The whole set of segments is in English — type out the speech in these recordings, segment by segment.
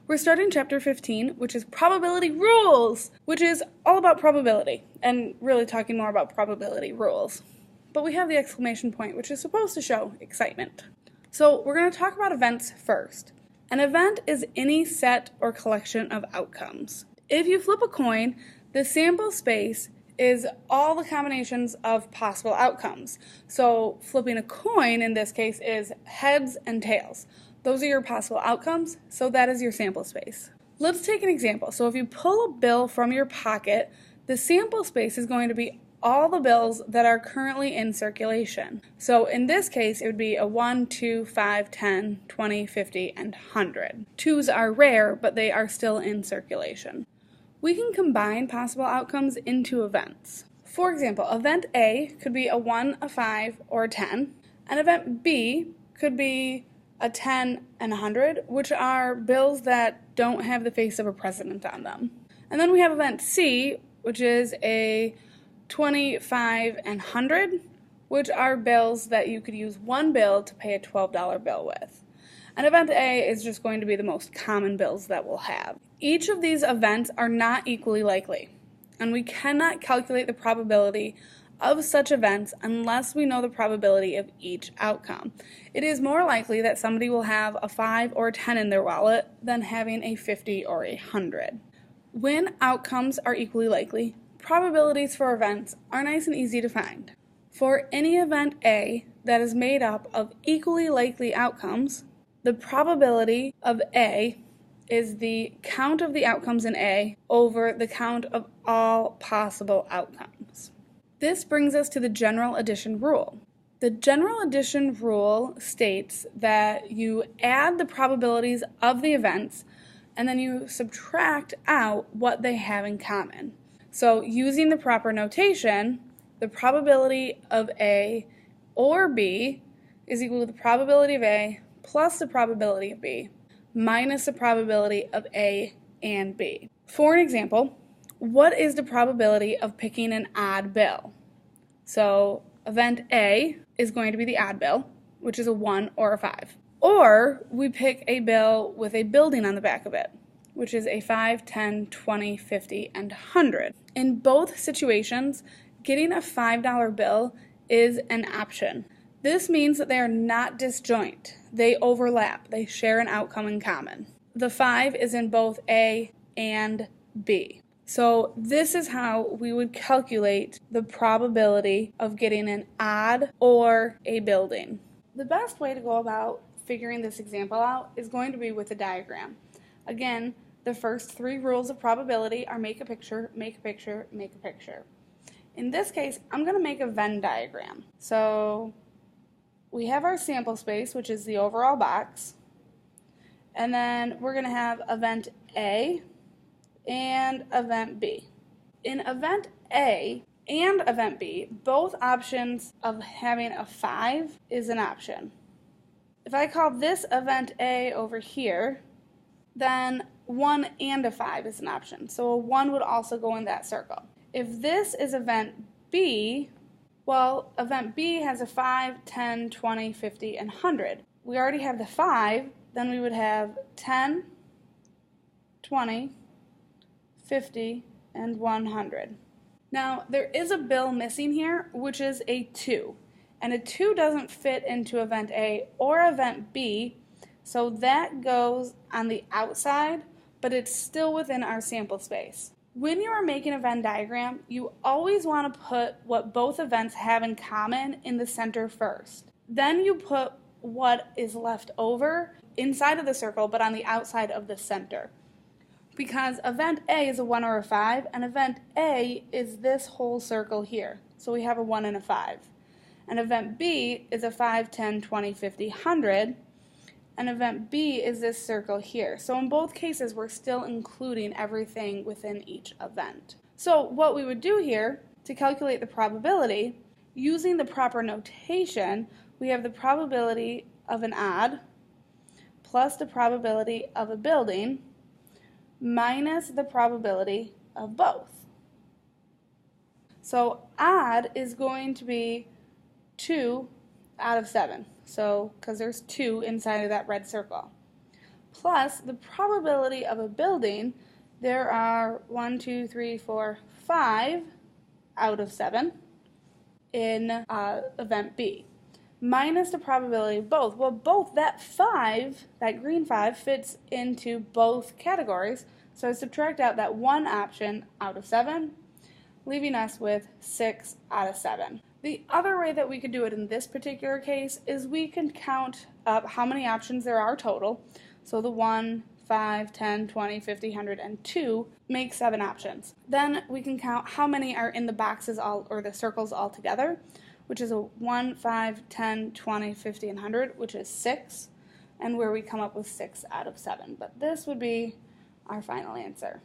We're starting chapter 15, which is probability rules, which is all about probability, and really talking more about probability rules. But we have the exclamation point, which is supposed to show excitement. So we're going to talk about events first. An event is any set or collection of outcomes. If you flip a coin, the sample space is all the combinations of possible outcomes. So flipping a coin in this case is heads and tails. Those are your possible outcomes, so that is your sample space. Let's take an example. So if you pull a bill from your pocket, the sample space is going to be all the bills that are currently in circulation. So in this case, it would be a 1, 2, 5, 10, 20, 50, and 100. Twos are rare, but they are still in circulation. We can combine possible outcomes into events. For example, event A could be a 1, a 5, or a 10, and event B could be a 10 and a 100, which are bills that don't have the face of a president on them. And then we have event C, which is a 25 and 100, which are bills that you could use one bill to pay a $12 bill with. And event A is just going to be the most common bills that we'll have. Each of these events are not equally likely, and we cannot calculate the probability of such events unless we know the probability of each outcome. It is more likely that somebody will have a 5 or a 10 in their wallet than having a 50 or a 100. When outcomes are equally likely, probabilities for events are nice and easy to find. For any event A that is made up of equally likely outcomes, the probability of A is the count of the outcomes in A over the count of all possible outcomes. This brings us to the general addition rule. The general addition rule states that you add the probabilities of the events and then you subtract out what they have in common. So using the proper notation, the probability of A or B is equal to the probability of A plus the probability of B minus the probability of A and B. For an example, what is the probability of picking an odd bill? So event A is going to be the odd bill, which is a 1 or a 5. Or we pick a bill with a building on the back of it, which is a 5, 10, 20, 50, and 100. In both situations, getting a $5 bill is an option. This means that they are not disjoint. They overlap. They share an outcome in common. The 5 is in both A and B. So this is how we would calculate the probability of getting an odd or a building. The best way to go about figuring this example out is going to be with a diagram. Again, the first 3 rules of probability are make a picture, make a picture, make a picture. In this case, I'm going to make a Venn diagram. So we have our sample space, which is the overall box, and then we're going to have event A and event B. In event A and event B, both options of having a 5 is an option. If I call this event A over here, then 1 and a 5 is an option. So a 1 would also go in that circle. If this is event B, well, event B has a 5, 10, 20, 50, and 100. We already have the 5, then we would have 10, 20, 50, and 100. Now, there is a bill missing here, which is a 2. And a 2 doesn't fit into event A or event B, so that goes on the outside, but it's still within our sample space. When you are making a Venn diagram, you always want to put what both events have in common in the center first. Then you put what is left over inside of the circle, but on the outside of the center. Because event A is a 1 or a 5, and event A is this whole circle here. So we have a 1 and a 5. And event B is a 5, 10, 20, 50, 100. And event B is this circle here. So in both cases, we're still including everything within each event. So what we would do here to calculate the probability, using the proper notation, we have the probability of an odd plus the probability of a building minus the probability of both. So odd is going to be 2 out of 7. So, because there's 2 inside of that red circle. plus the probability of a building. There are 1, 2, 3, 4, 5 out of 7 in event B, minus the probability of both. Well, both, that 5, that green 5, fits into both categories, so I subtract out that one option out of 7, leaving us with 6 out of 7. The other way that we could do it in this particular case is we can count up how many options there are total. So the 1, 5, 10, 20, 50, 100, and 2 make 7 options. Then we can count how many are in the boxes or the circles all together, which is a 1, 5, 10, 20, 50, and 100, which is 6, and where we come up with 6 out of 7. But this would be our final answer.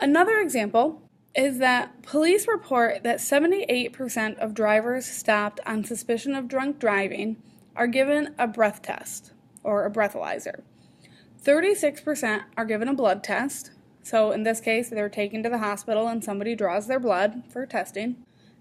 Another example is that police report that 78% of drivers stopped on suspicion of drunk driving are given a breath test, or a breathalyzer. 36% are given a blood test, so in this case they're taken to the hospital and somebody draws their blood for testing,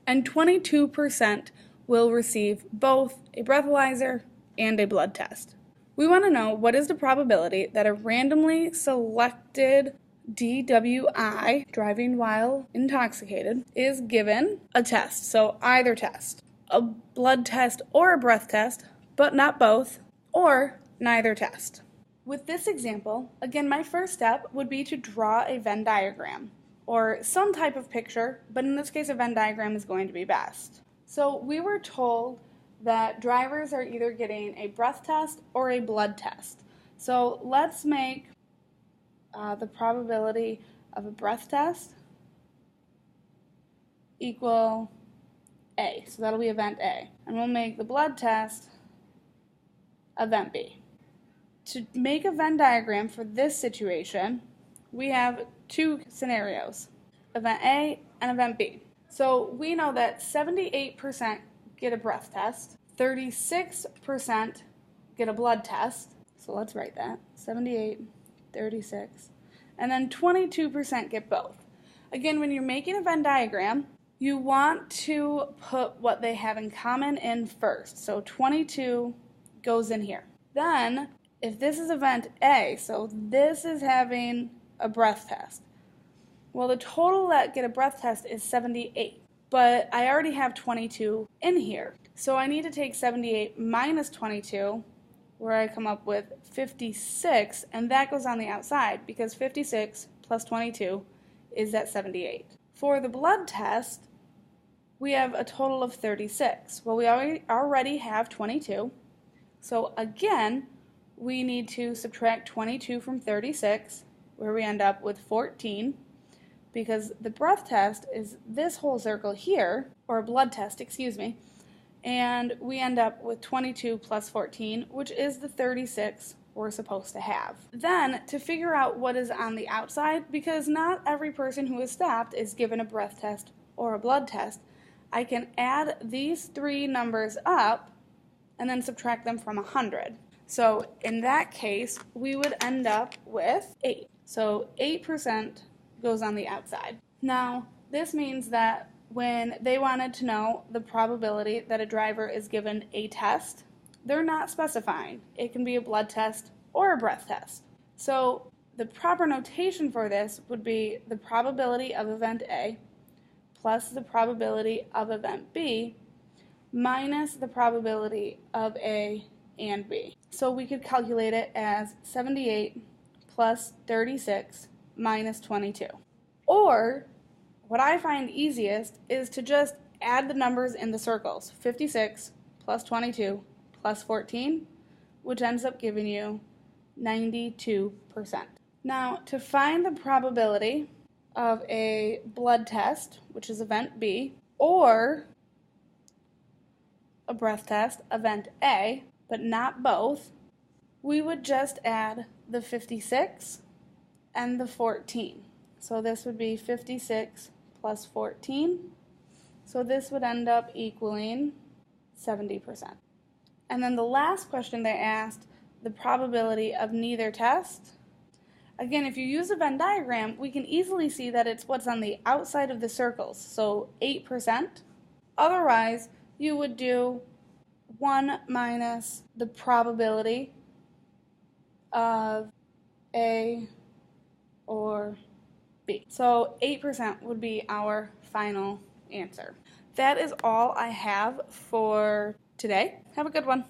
and 22% will receive both a breathalyzer and a blood test. We want to know what is the probability that a randomly selected DWI, driving while intoxicated, is given a test, so either test, a blood test or a breath test, but not both, or neither test. With this example, again, my first step would be to draw a Venn diagram, or some type of picture, but in this case a Venn diagram is going to be best. So we were told that drivers are either getting a breath test or a blood test. So let's make the probability of a breath test equal A. So that'll be event A. And we'll make the blood test event B. To make a Venn diagram for this situation, we have two scenarios, event A and event B. So we know that 78% get a breath test, 36% get a blood test, so let's write that, 78, 36, and then 22% get both. Again, when you're making a Venn diagram, you want to put what they have in common in first, so 22 goes in here. Then, if this is event A, so this is having a breath test, well, the total that get a breath test is 78, but I already have 22 in here. So I need to take 78 minus 22, where I come up with 56, and that goes on the outside, because 56 plus 22 is at 78. For the blood test, we have a total of 36. Well, we already have 22, so again, we need to subtract 22 from 36, where we end up with 14, because the breath test is this whole circle here, or blood test, excuse me, and we end up with 22 plus 14, which is the 36 we're supposed to have. Then, to figure out what is on the outside, because not every person who is stopped is given a breath test or a blood test, I can add these three numbers up and then subtract them from 100. So in that case, we would end up with 8. So 8% goes on the outside. Now, this means that when they wanted to know the probability that a driver is given a test, they're not specifying. It can be a blood test or a breath test. So the proper notation for this would be the probability of event A plus the probability of event B minus the probability of A and B. So we could calculate it as 78 plus 36 minus 22. Or, what I find easiest is to just add the numbers in the circles, 56 plus 22 plus 14, which ends up giving you 92%. Now, to find the probability of a blood test, which is event B, or a breath test, event A, but not both, we would just add the 56 and the 14. So this would be 56 plus 14. So this would end up equaling 70%. And then the last question they asked, the probability of neither test. Again, if you use a Venn diagram, we can easily see that it's what's on the outside of the circles, so 8%. Otherwise, you would do 1 minus the probability of A or B. So 8% would be our final answer. That is all I have for today. Have a good one.